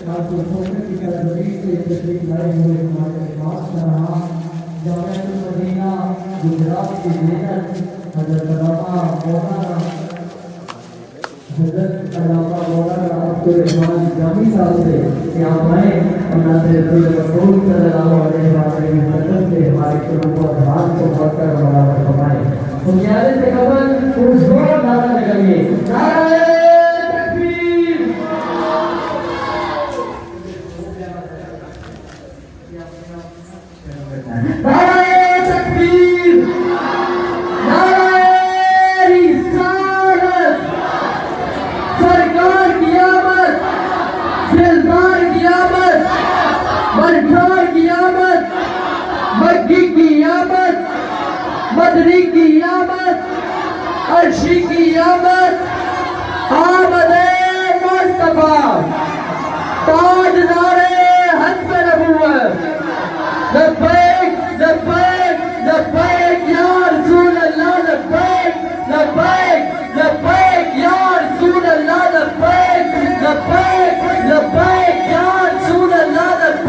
آپ کو سوچنے کی کیٹیگری سے تشریف لائے ہوئے ہمارے پاس کا رہا جامعہ المدینہ گجرات کی لیڈر حضرت علامہ مولانا عبد الرحمان جامی صاحب سے کہ آپ آئیں اور ناصر رسول رسول صلی اللہ علیہ وسلم سے ہمارے شروع کو دھان کو بڑھ کر برابر فرمائیں بنیادی سے قبل پرزور نعرہ لگائیے نعرہ تکبیر نعرہ تکبیر نعرہ رسالت سرکار کی آمد دلدار کی آمد مرجار کی آمد مکی کی آمد مدنی کی آمد عرشی کی آمد آمد مصطفیٰ تاجدار حسب نبوت